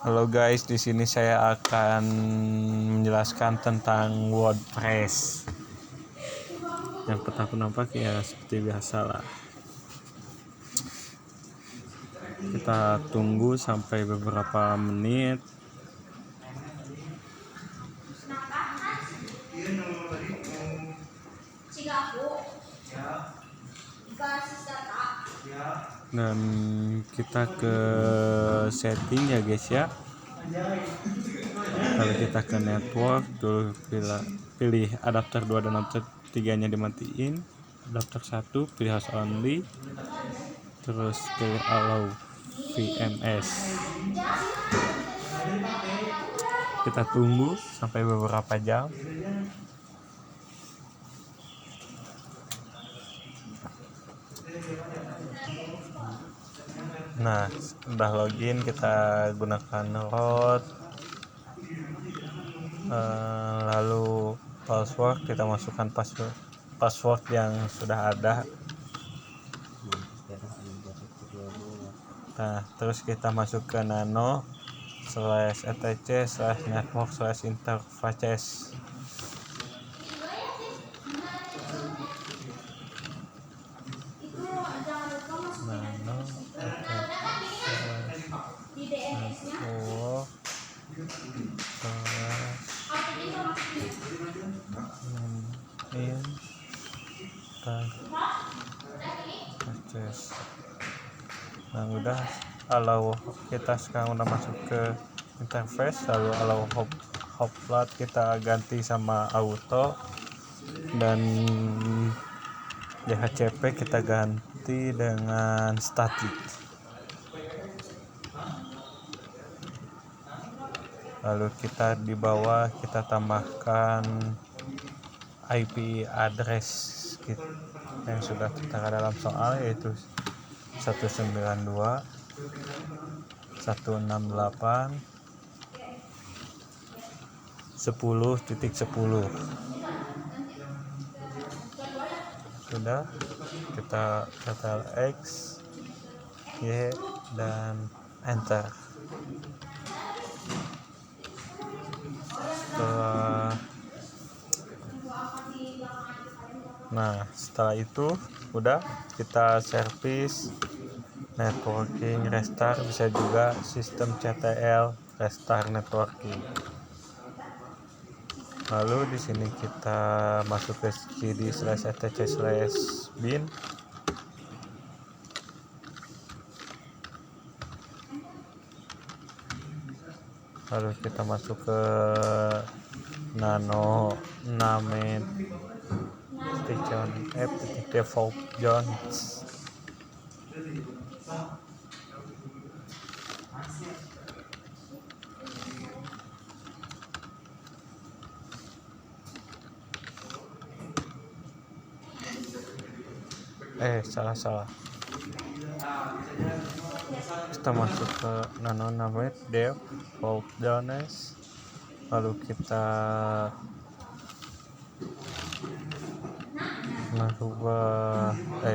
Halo guys, di sini saya akan menjelaskan tentang WordPress. Yang pertama ya seperti biasa lah. Kita tunggu sampai beberapa menit. Dan kita ke setting ya guys ya. Lalu kita ke network dulu, pilih adapter 2 dan adapter 3 nya dimatiin. Adapter 1 pilih host only, terus pilih allow VMS. Kita tunggu sampai beberapa jam. Nah, udah login, kita gunakan root, lalu password, kita masukkan password yang sudah ada. Nah, terus kita masuk ke nano/etc/network/interfaces. Nano interfaces. Nah udah, kalau kita sekarang udah masuk ke interface, lalu kalau hoplat kita ganti sama auto, dan DHCP kita ganti dengan static. Lalu kita di bawah kita tambahkan IP address yang sudah tertera dalam soal, yaitu 192.168.10.10. Sudah, kita Ctrl X, Y, dan enter. Setelah itu udah, kita service networking restart, bisa juga sistem CTL restart networking. Lalu di sini kita masuk ke cd/etc/bin. Lalu kita masuk ke nano name station app default zones. Salah. Kita masuk ke nano name default zones. Lalu kita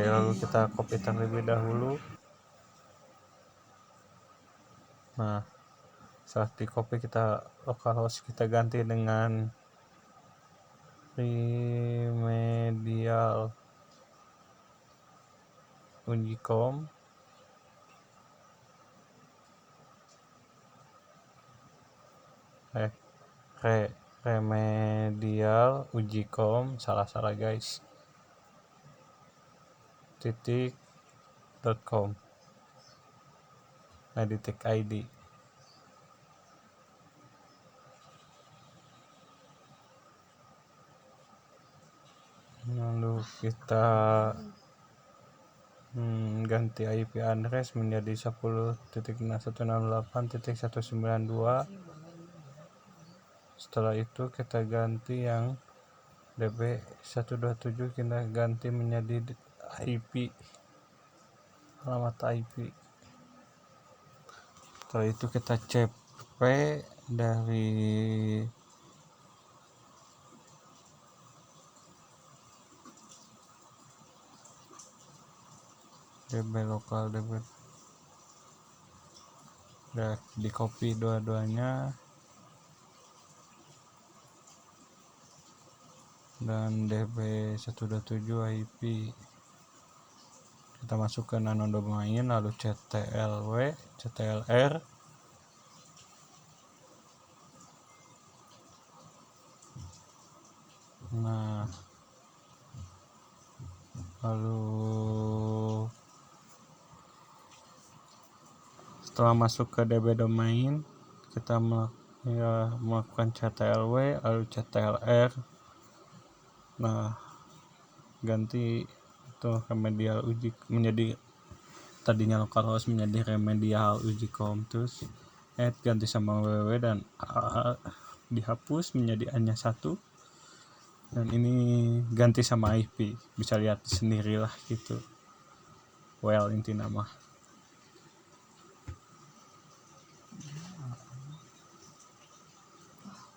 lalu kita copy terlebih dahulu. Nah, saat di copy, kita localhost kita ganti dengan remedial unicom. Remedial unicom, salah guys, .com .id. Lalu kita ganti IP address menjadi 10.168.192. Setelah itu kita ganti yang DB127, kita ganti menjadi alamat IP. Setelah itu kita CP dari DB lokal, DB udah di copy dua-duanya dan DB127 IP kita masuk ke nano domain, lalu CTLW CTLR, nah lalu setelah masuk ke DB domain kita melakukan CTLW lalu CTLR, nah ganti itu remedial uji menjadi tadinya localhost menjadi remedial uji com, terus ganti sama www dan dihapus menjadi hanya satu, dan ini ganti sama IP, bisa lihat sendirilah gitu. Well, inti nama.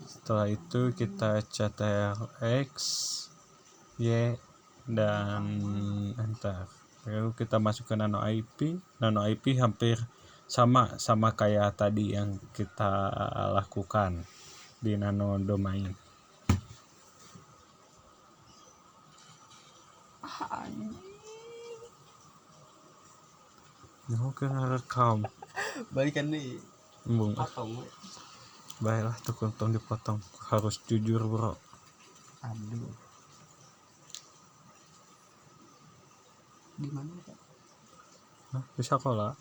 Setelah itu kita CTRX Y dan enter. Lalu kita masuk ke nano IP. Nano IP hampir sama kayak tadi yang kita lakukan di nano domain. Oke, rekam. Balikan nih. Embung. Potong. Baiklah, tuh dipotong. Harus jujur, bro. Aduh. Di mana, Pak? Di sekolah.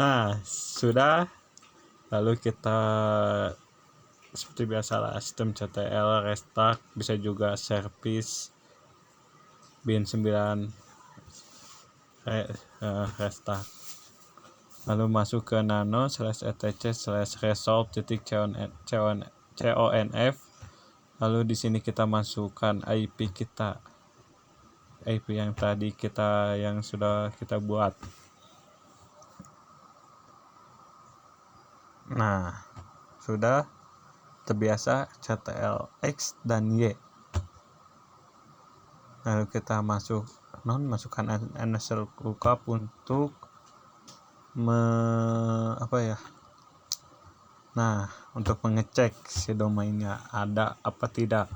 Nah, sudah. Lalu kita seperti biasa sistem CTL restart, bisa juga service bin 9 restart. Lalu masuk ke nano /etc/resolve .conf. Lalu di sini kita masukkan IP kita, IP yang tadi yang sudah kita buat. Nah, sudah terbiasa CTLX dan Y. Lalu kita masukkan NSL lookup untuk untuk mengecek si domainnya ada apa tidak.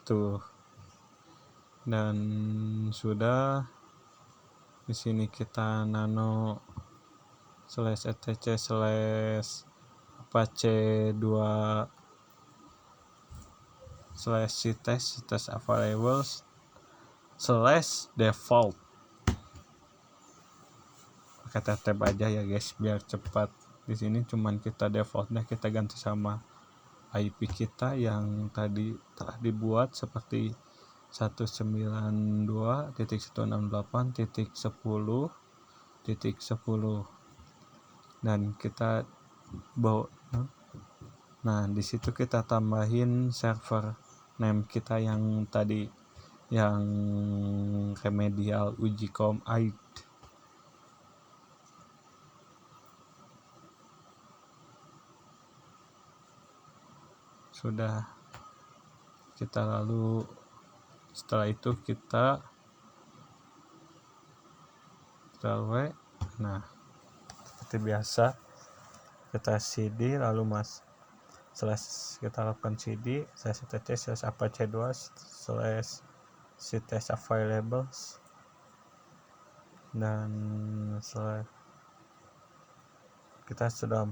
Tuh. Dan sudah di sini kita nano /etc/apache2 /ctest available /default. Pakai tab aja ya guys biar cepat. Di sini cuman kita defaultnya kita ganti sama IP kita yang tadi telah dibuat seperti 192.168.10.10 dan kita bawa. Nah, di situ kita tambahin server name kita yang tadi yang remedial uji com id. Sudah kita lalu setelah itu kita nah seperti biasa kita cd lalu kita lakukan cd /apache2 /ctest available dan kita sudah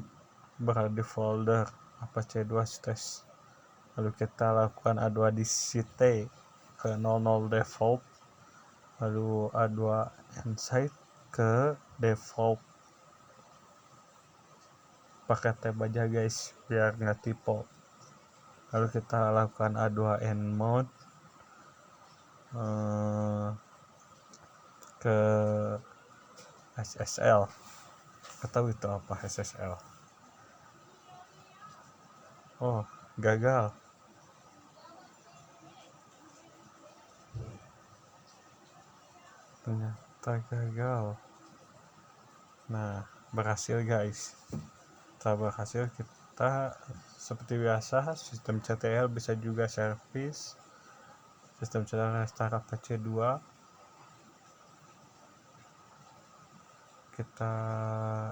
berada di folder apache2 test. Lalu kita lakukan A2 di cite ke 00 default, lalu A2 insight ke default. Pakai tab aja guys biar nggak typo. Lalu kita lakukan A2 end mode ke SSL. Tahu itu apa SSL? Oh, gagal. Ternyata gagal. Nah, berhasil guys. Setelah berhasil kita seperti biasa sistem CTL bisa juga service sistem CTL restart apache 2 kita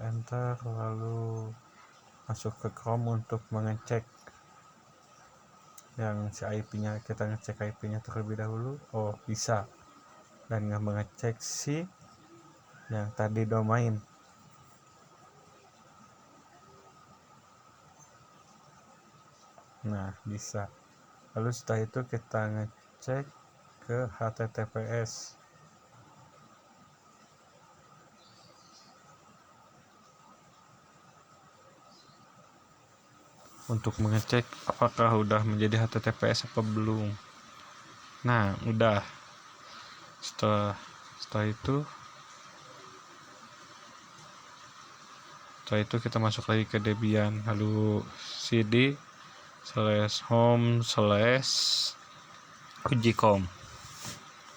enter, lalu masuk ke Chrome untuk mengecek yang si IP-nya. Kita ngecek IP-nya terlebih dahulu, oh bisa, dan mengecek si yang tadi domain. Nah bisa. Lalu setelah itu kita ngecek ke HTTPS. Untuk mengecek apakah udah menjadi HTTPS apa belum. Nah udah. Setelah itu kita masuk lagi ke Debian, lalu cd/home/ujicom,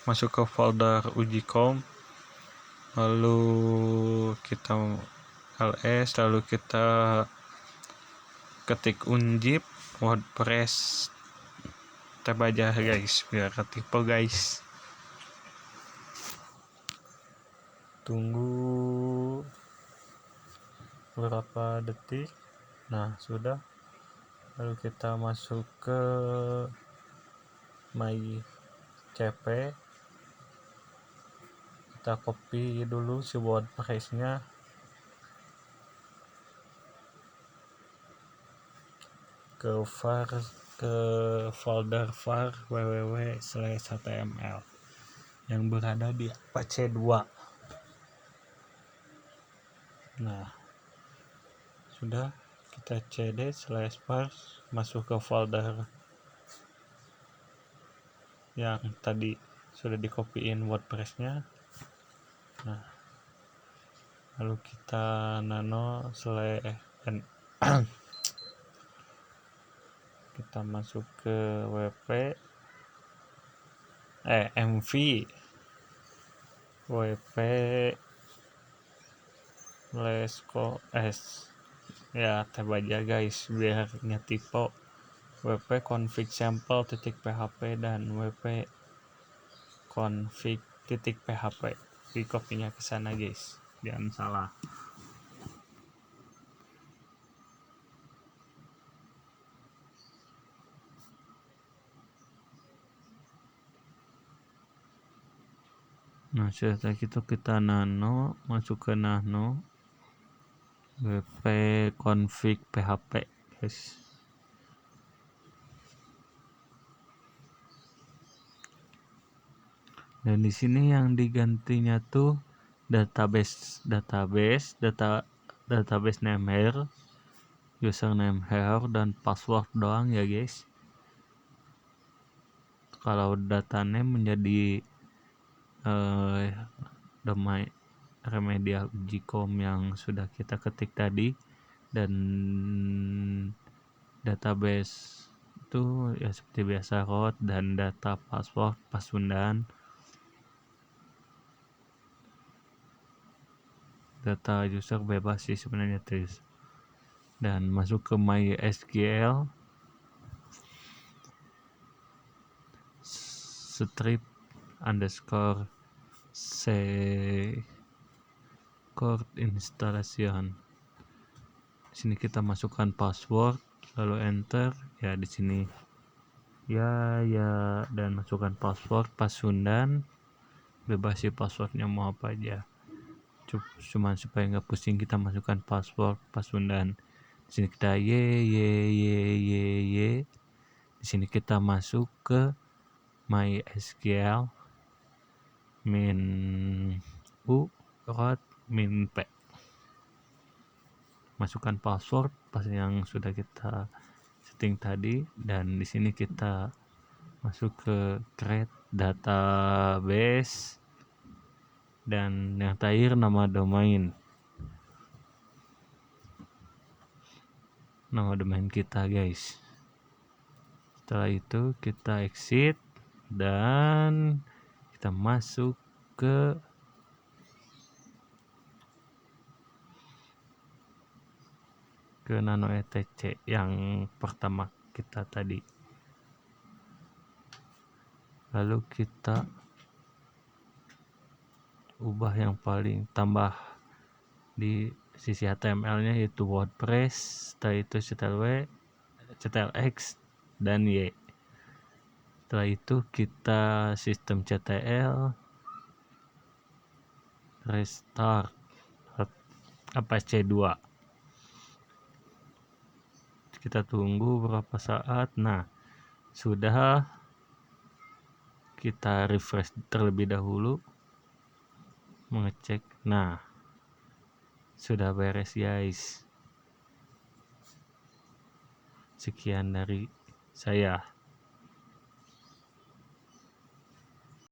masuk ke folder ujicom, lalu kita ls, lalu kita ketik unzip wordpress, tab aja guys biar ketipe guys. Tunggu beberapa detik. Nah sudah, lalu kita masuk ke mycp, kita copy dulu si wordpress-nya, ke folder var www/html yang berada di Apache 2. Nah sudah, kita cd/var masuk ke folder yang tadi sudah dikopiin wordpress-nya. Nah lalu kita kita masuk ke mv wp /s ya, tab aja guys biar ngetipe wp config sample.php dan wp config.php, di kopinya ke sana guys, jangan salah. Nah setelah itu kita masuk ke nano wp config php guys. Dan di sini yang digantinya tuh database name here, username here, dan password doang ya guys. Kalau data name menjadi domain remedial ujicom yang sudah kita ketik tadi, dan database itu ya seperti biasa root, dan data password Pasundan. Data user bebas sih sebenarnya terus. Dan masuk ke MySQL, strip underscore code installation. Di sini kita masukkan password, lalu enter ya di sini ya, dan masukkan password Pasundan, bebas sih passwordnya mau apa aja, cuman supaya nggak pusing kita masukkan password Pasundan. Di sini kita di sini kita masuk ke MySQL min u root min p, masukkan password pas yang sudah kita setting tadi, dan di sini kita masuk ke create database, dan yang terakhir nama domain kita guys. Setelah itu kita exit dan kita masuk ke nano etc yang pertama kita tadi. Lalu kita ubah yang paling, tambah di sisi HTML-nya yaitu WordPress, setelah itu CTRL-W, CTRL-X, dan Y. Setelah itu kita sistem CTL, restart, C2. Kita tunggu beberapa saat. Nah, sudah, kita refresh terlebih dahulu, mengecek. Nah, sudah beres guys. Sekian dari saya.